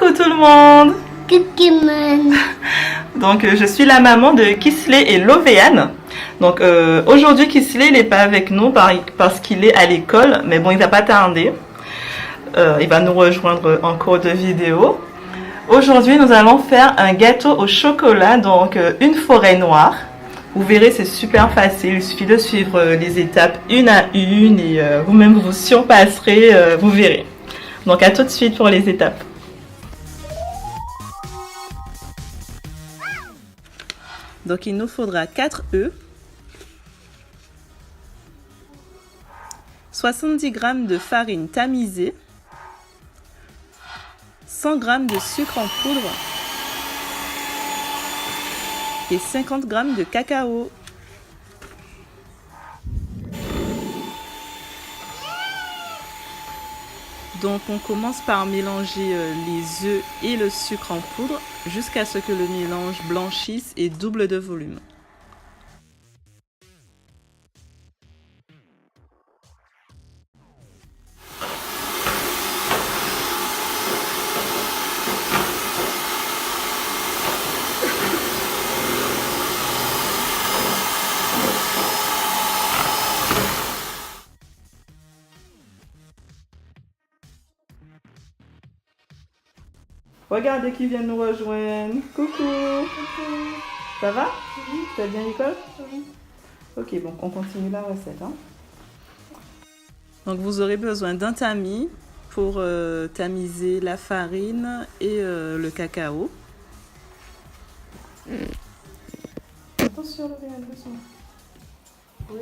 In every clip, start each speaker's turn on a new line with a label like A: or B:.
A: Coucou tout le monde.
B: Coucou man.
A: Donc je suis la maman de Kisley et Lovéane. Donc aujourd'hui Kisley n'est pas avec nous parce qu'il est à l'école, mais bon il va pas tarder. Il va nous rejoindre en cours de vidéo. Aujourd'hui nous allons faire un gâteau au chocolat, donc une forêt noire. Vous verrez, c'est super facile, il suffit de suivre les étapes une à une et vous-même vous surpasserez, vous verrez. Donc à tout de suite pour les étapes. Donc il nous faudra 4 œufs, 70 g de farine tamisée, 100 g de sucre en poudre et 50 g de cacao. Donc on commence par mélanger les œufs et le sucre en poudre jusqu'à ce que le mélange blanchisse et double de volume. Regardez qui vient nous rejoindre. Coucou.
B: Coucou.
A: Ça va?
B: Oui.
A: T'as bien l'école?
B: Oui.
A: Ok, bon, on continue la recette. Hein. Donc vous aurez besoin d'un tamis pour tamiser la farine et le cacao. Attention, le verre, attention. Oui.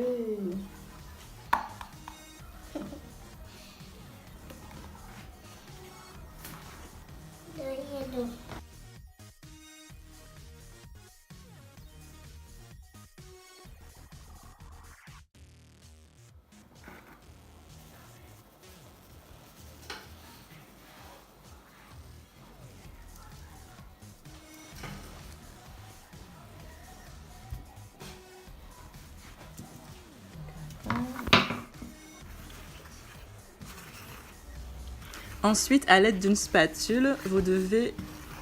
A: Ensuite, à l'aide d'une spatule, vous devez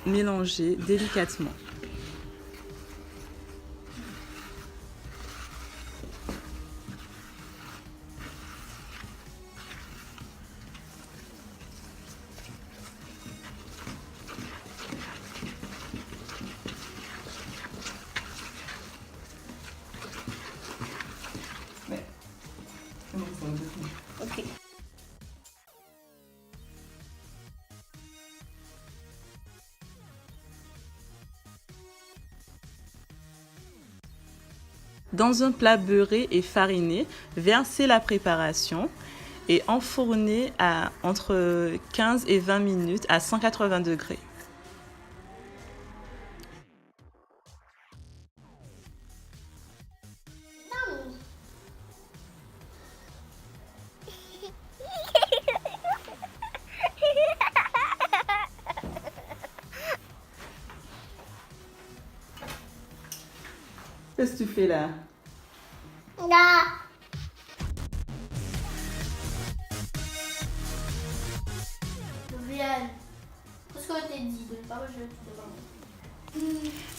A: mélanger délicatement.
B: Ok.
A: Dans un plat beurré et fariné, versez la préparation et enfournez à entre 15 et 20 minutes à 180 degrés. Qu'est-ce que tu fais là?
B: Là. Viens. Qu'est-ce qu'on t'a dit?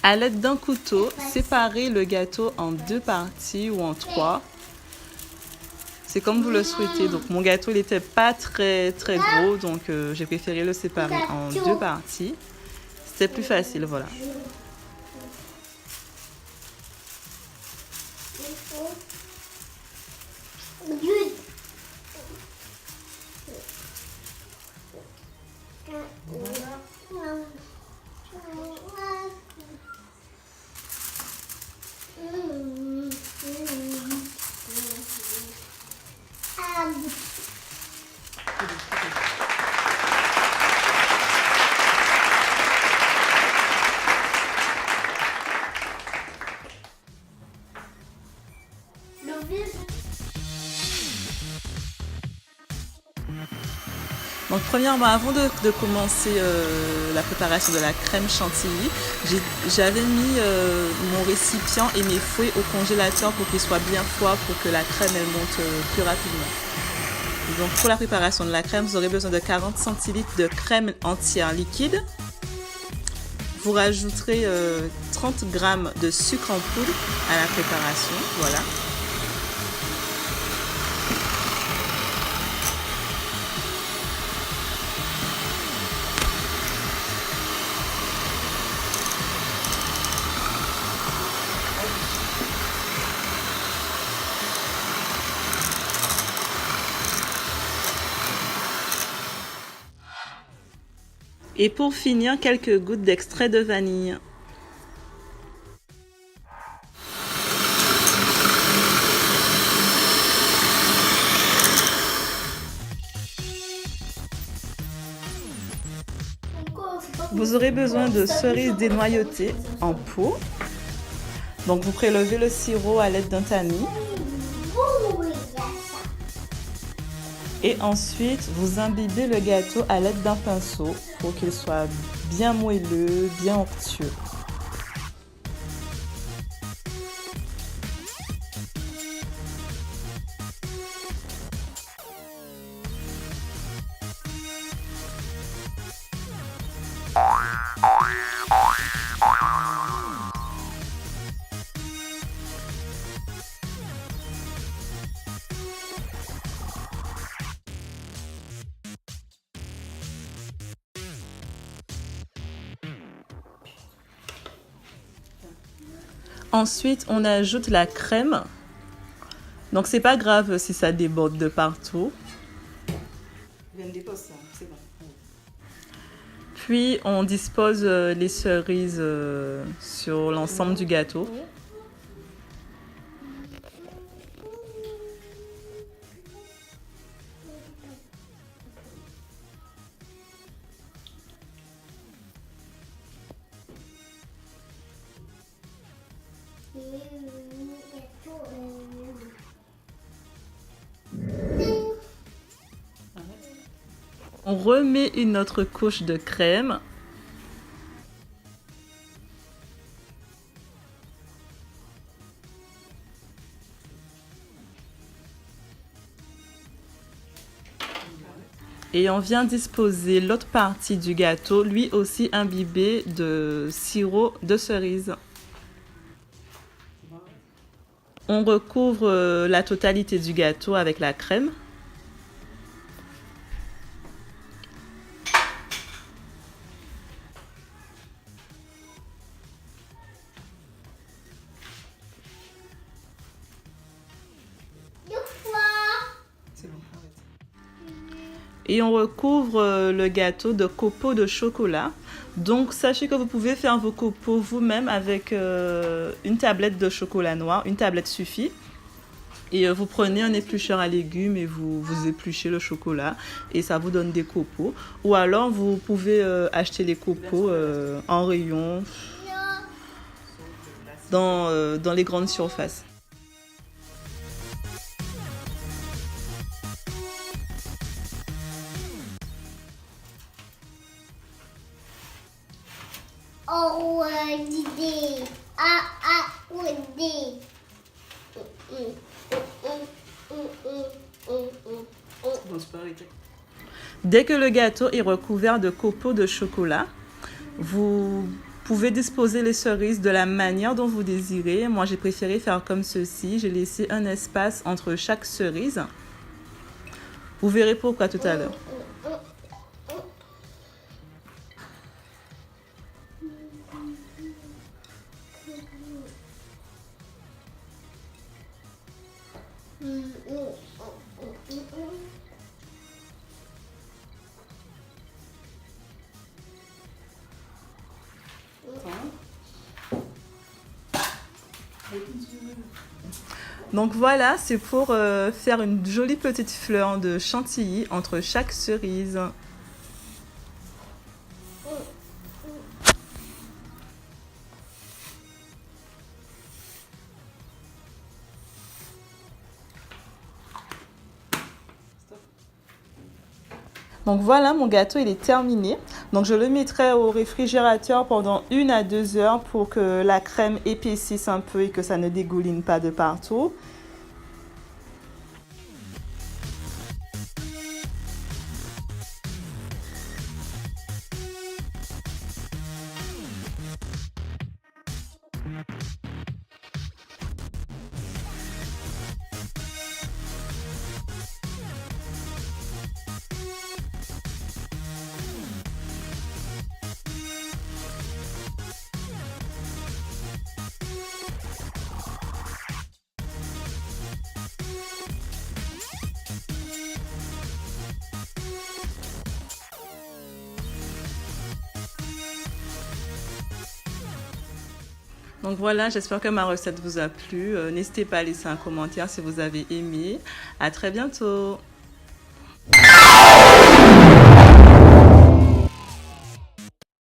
A: À l'aide d'un couteau, séparez le gâteau en 2 parties ou en 3. C'est comme vous le souhaitez. Donc mon gâteau il n'était pas très gros, donc j'ai préféré le séparer en 2 parties. C'était plus facile, voilà. Donc premièrement, avant de commencer la préparation de la crème chantilly, j'avais mis mon récipient et mes fouets au congélateur pour qu'il soit bien froid, pour que la crème elle monte plus rapidement. Donc pour la préparation de la crème, vous aurez besoin de 40 centilitres de crème entière liquide. Vous rajouterez 30 g de sucre en poudre à la préparation. Voilà. Et pour finir, quelques gouttes d'extrait de vanille. Vous aurez besoin de cerises dénoyautées en pot. Donc vous prélevez le sirop à l'aide d'un tamis. Et ensuite, vous imbibez le gâteau à l'aide d'un pinceau pour qu'il soit bien moelleux, bien onctueux. Ensuite, on ajoute la crème. Donc, c'est pas grave si ça déborde de partout. Puis, on dispose les cerises sur l'ensemble du gâteau. On remet une autre couche de crème. Et on vient disposer l'autre partie du gâteau, lui aussi imbibé de sirop de cerise. On recouvre la totalité du gâteau avec la crème. Et on recouvre le gâteau de copeaux de chocolat. Donc sachez que vous pouvez faire vos copeaux vous-même avec une tablette de chocolat noir. Une tablette suffit. Et vous prenez un éplucheur à légumes et vous épluchez le chocolat. Et ça vous donne des copeaux. Ou alors vous pouvez acheter les copeaux en rayon dans les grandes surfaces.
B: Oh, l'idée.
A: Dès que le gâteau est recouvert de copeaux de chocolat, vous pouvez disposer les cerises de la manière dont vous désirez. Moi, j'ai préféré faire comme ceci. J'ai laissé un espace entre chaque cerise. Vous verrez pourquoi tout à l'heure. Donc voilà, c'est pour faire une jolie petite fleur de chantilly entre chaque cerise. Donc voilà, mon gâteau il est terminé. Donc je le mettrai au réfrigérateur pendant 1 à 2 heures pour que la crème épaississe un peu et que ça ne dégouline pas de partout. Donc voilà, j'espère que ma recette vous a plu. N'hésitez pas à laisser un commentaire si vous avez aimé. À très bientôt.